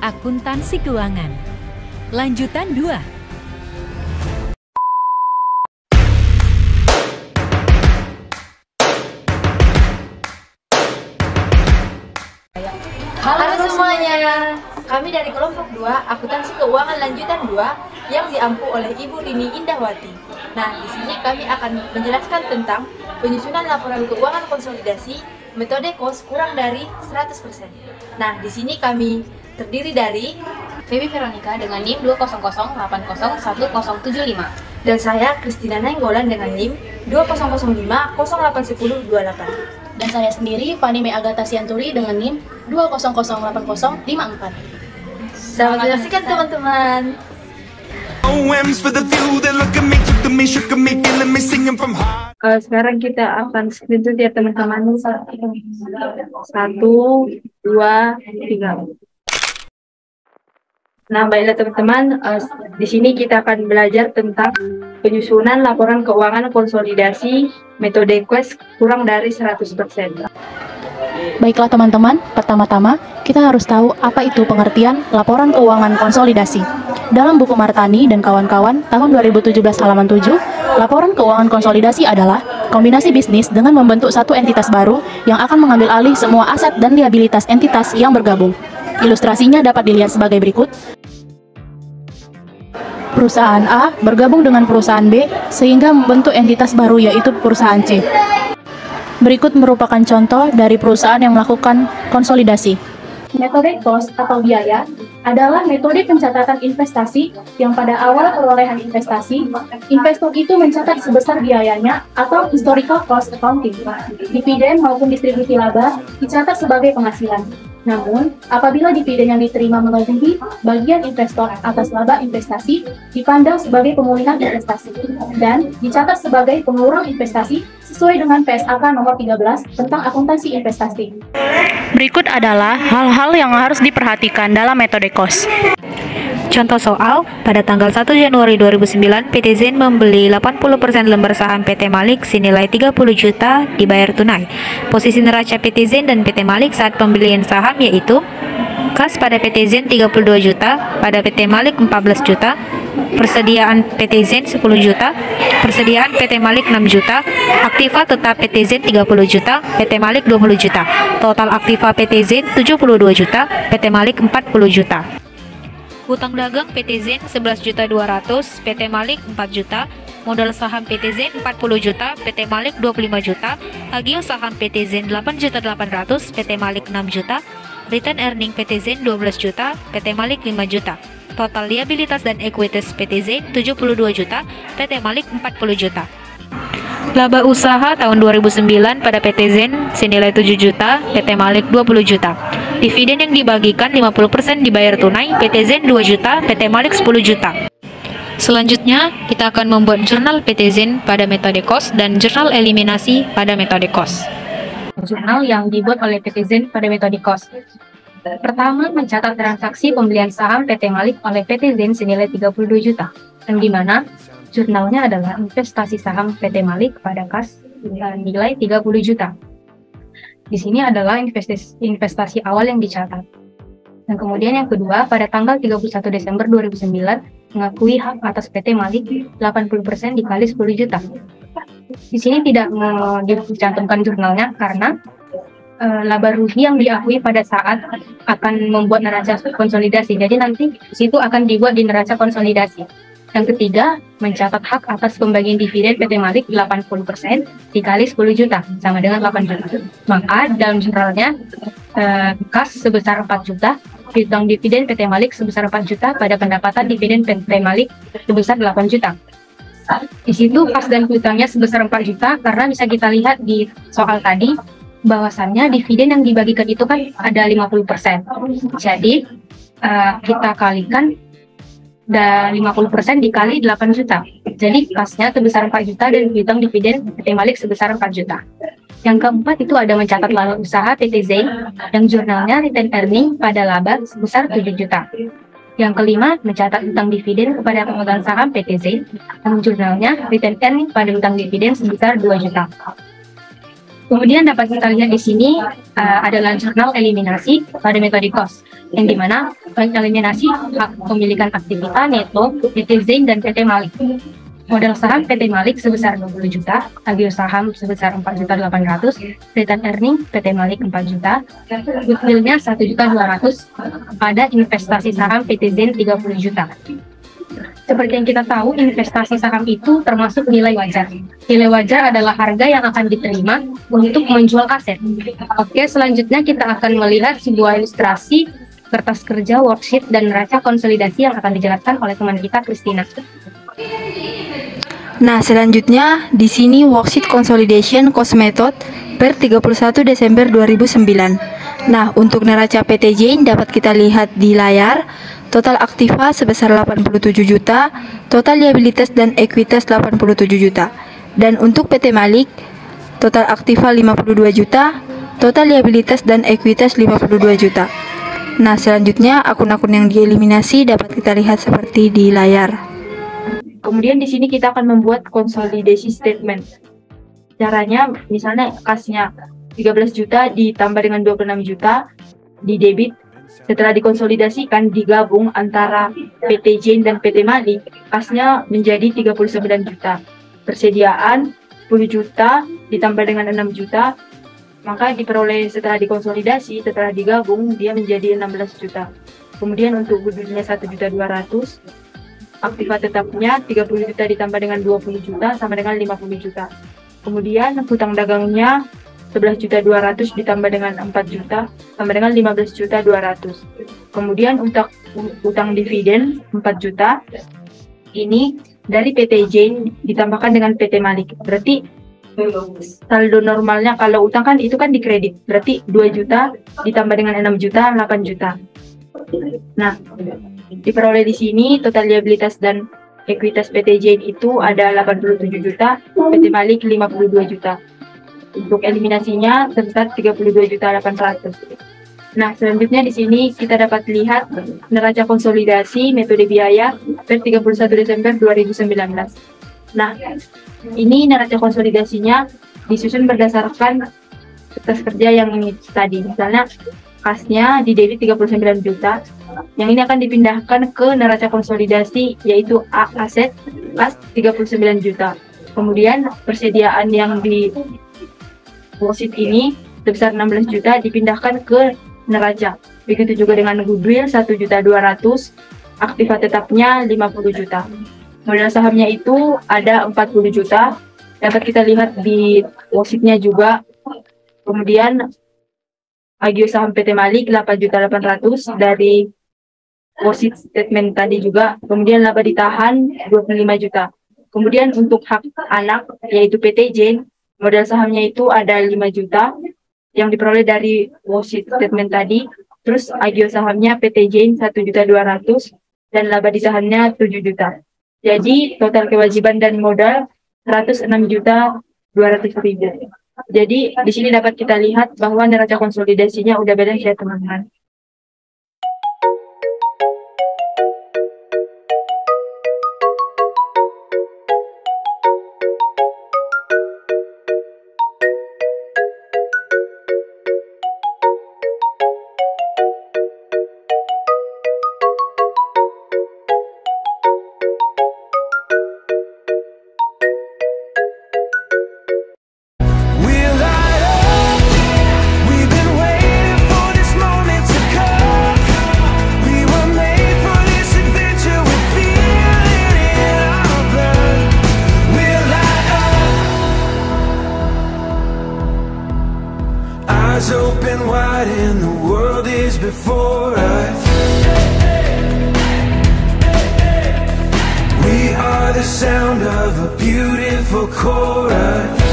Akuntansi Keuangan. Lanjutan 2. Halo semuanya, kami dari kelompok 2 Akuntansi Keuangan Lanjutan 2 yang diampu oleh Ibu Rini Indahwati. Nah, di sini kami akan menjelaskan tentang penyusunan laporan keuangan konsolidasi metode kos kurang dari 100%. Nah, di sini kami terdiri dari Feby Veronica dengan NIM 200801075 dan saya Kristina Nainggolan dengan NIM 20050081028. dan saya sendiri Fanny Agatha Sianturi dengan NIM 2008054. Selamat menyaksikan teman-teman. Sekarang kita akan screenshot ya teman-teman. 1, 2, 3. Nah, baiklah teman-teman, di sini kita akan belajar tentang penyusunan laporan keuangan konsolidasi metode KUES kurang dari 100%. Baiklah teman-teman, pertama-tama kita harus tahu apa itu pengertian laporan keuangan konsolidasi. Dalam buku Martani dan kawan-kawan tahun 2017 halaman 7, laporan keuangan konsolidasi adalah kombinasi bisnis dengan membentuk satu entitas baru yang akan mengambil alih semua aset dan liabilitas entitas yang bergabung. Ilustrasinya dapat dilihat sebagai berikut. Perusahaan A bergabung dengan perusahaan B sehingga membentuk entitas baru yaitu perusahaan C. Berikut merupakan contoh dari perusahaan yang melakukan konsolidasi. Metode cost atau biaya adalah metode pencatatan investasi yang pada awal perolehan investasi, investor itu mencatat sebesar biayanya atau historical cost accounting. Dividen maupun distribusi laba dicatat sebagai penghasilan. Namun, apabila dividen yang diterima melebihi bagian investor atas laba investasi, dipandang sebagai pemulihan investasi dan dicatat sebagai pengurang investasi sesuai dengan PSAK nomor 13 tentang akuntansi investasi. Berikut adalah hal-hal yang harus diperhatikan dalam metode cost. Contoh soal, pada tanggal 1 Januari 2009, PT Zen membeli 80% lembar saham PT Malik senilai 30 juta dibayar tunai. Posisi neraca PT Zen dan PT Malik saat pembelian saham yaitu kas pada PT Zen 32 juta, pada PT Malik 14 juta, persediaan PT Zen 10 juta, persediaan PT Malik 6 juta, aktiva tetap PT Zen 30 juta, PT Malik 20 juta, total aktiva PT Zen 72 juta, PT Malik 40 juta. Hutang dagang PT Zen 11.200.000, PT Malik 4 juta, modal saham PT Zen 40 juta, PT Malik 25 juta, agio saham PT Zen 8.800.000, PT Malik 6 juta, return earning PT Zen 12 juta, PT Malik 5 juta. Total liabilitas dan ekuitas PT Zen 72 juta, PT Malik 40 juta. Laba usaha tahun 2009 pada PT Zen senilai 7 juta, PT Malik 20 juta. Dividen yang dibagikan 50% dibayar tunai, PT Zen 2 juta, PT Malik 10 juta. Selanjutnya, kita akan membuat jurnal PT Zen pada metode cost dan jurnal eliminasi pada metode cost. Jurnal yang dibuat oleh PT Zen pada metode cost. Pertama, mencatat transaksi pembelian saham PT Malik oleh PT Zen senilai 32 juta, yang dimana jurnalnya adalah investasi saham PT Malik pada kas nilai 30 juta. Di sini adalah investasi awal yang dicatat. Dan kemudian yang kedua, pada tanggal 31 Desember 2009, mengakui hak atas PT Malik 80% dikali 10 juta. Di sini tidak dicantumkan jurnalnya karena laba rugi yang diakui pada saat akan membuat neraca konsolidasi. Jadi nanti di situ akan dibuat di neraca konsolidasi. Yang ketiga, mencatat hak atas pembagian dividen PT Malik 80% dikali 10 juta, sama dengan 8 juta. Maka dalam jurnalnya, kas sebesar 4 juta, piutang dividen PT Malik sebesar 4 juta pada pendapatan dividen PT Malik sebesar 8 juta. Di situ kas dan piutangnya sebesar 4 juta, karena bisa kita lihat di soal tadi, bahwasannya dividen yang dibagikan itu kan ada 50%. Jadi, kita kalikan 50% dikali 8 juta. Jadi kasnya sebesar 4 juta dan piutang dividen PT Malik sebesar 4 juta. Yang keempat itu ada mencatat laba usaha PT Zen yang jurnalnya return earning pada laba sebesar 7 juta. Yang kelima, mencatat utang dividen kepada pemegang saham PT Zen yang jurnalnya return earning pada utang dividen sebesar 2 juta. Kemudian dapat kita lihat di sini adalah jurnal eliminasi pada metode cost, yang dimana eliminasi hak pemilikan aktivitas neto PT Zain dan PT Malik. Modal saham PT Malik sebesar 20 juta, agio saham sebesar 4.800.000, return earning PT Malik 4 juta, goodwill-nya 1.200.000, pada investasi saham PT Zain 30 juta. Seperti yang kita tahu, investasi saham itu termasuk nilai wajar. Nilai wajar adalah harga yang akan diterima untuk menjual aset. Oke, selanjutnya kita akan melihat sebuah ilustrasi kertas kerja, worksheet, dan neraca konsolidasi yang akan dijelaskan oleh teman kita, Christina. Nah, selanjutnya di sini worksheet consolidation cost method per 31 Desember 2009. Nah, untuk neraca PT Zain dapat kita lihat di layar. Total aktiva sebesar 87 juta, total liabilitas dan ekuitas 87 juta. Dan untuk PT Malik, total aktiva 52 juta, total liabilitas dan ekuitas 52 juta. Nah, selanjutnya akun-akun yang dieliminasi dapat kita lihat seperti di layar. Kemudian di sini kita akan membuat konsolidasi statement. Caranya, misalnya kasnya 13 juta ditambah dengan 26 juta di debit. Setelah dikonsolidasikan, digabung antara PT Zain dan PT Malik, kasnya menjadi 39 juta. Persediaan 10 juta ditambah dengan 6 juta, maka diperoleh setelah dikonsolidasi, setelah digabung, dia menjadi 16 juta. Kemudian untuk goodwill-nya 1.200.000, aktiva tetapnya 30 juta ditambah dengan 20 juta sama dengan 50 juta. Kemudian hutang dagangnya 11.200.000 ditambah dengan 4 juta sama dengan 15.200.000. Kemudian untuk utang dividen 4 juta ini dari PT Zain ditambahkan dengan PT Malik. Berarti saldo normalnya kalau utang kan itu kan dikredit. Berarti 2 juta ditambah dengan 6 juta 8 juta. Nah, diperoleh di sini total liabilitas dan ekuitas PT Zain itu ada 87 juta, PT Malik 52 juta. Untuk eliminasinya sebesar 32.800.000. Nah, selanjutnya di sini kita dapat lihat neraca konsolidasi metode biaya per 31 Desember 2019. Nah, ini neraca konsolidasinya disusun berdasarkan kertas kerja yang ini tadi. Misalnya kasnya di debit 39 juta. Yang ini akan dipindahkan ke neraca konsolidasi yaitu aset kas 39 juta. Kemudian persediaan yang di worksheet ini sebesar 16 juta dipindahkan ke neraca. Begitu juga dengan goodwill 1.200.000, aktiva tetapnya 50 juta. Modal sahamnya itu ada 40 juta. Dapat kita lihat di worksheet-nya juga. Kemudian agio saham PT Malik 8.800.000 dari worksheet statement tadi juga. Kemudian laba ditahan 25 juta. Kemudian untuk hak anak yaitu PT Zain, modal sahamnya itu ada 5 juta yang diperoleh dari worksheet statement tadi. Terus agio sahamnya PT Zain 1.200.000 dan laba ditahannya 7 juta. Jadi total kewajiban dan modal 106.200.000. Jadi di sini dapat kita lihat bahwa neraca konsolidasinya udah balance ya teman-teman. Eyes open wide and the world is before us. We are the sound of a beautiful chorus.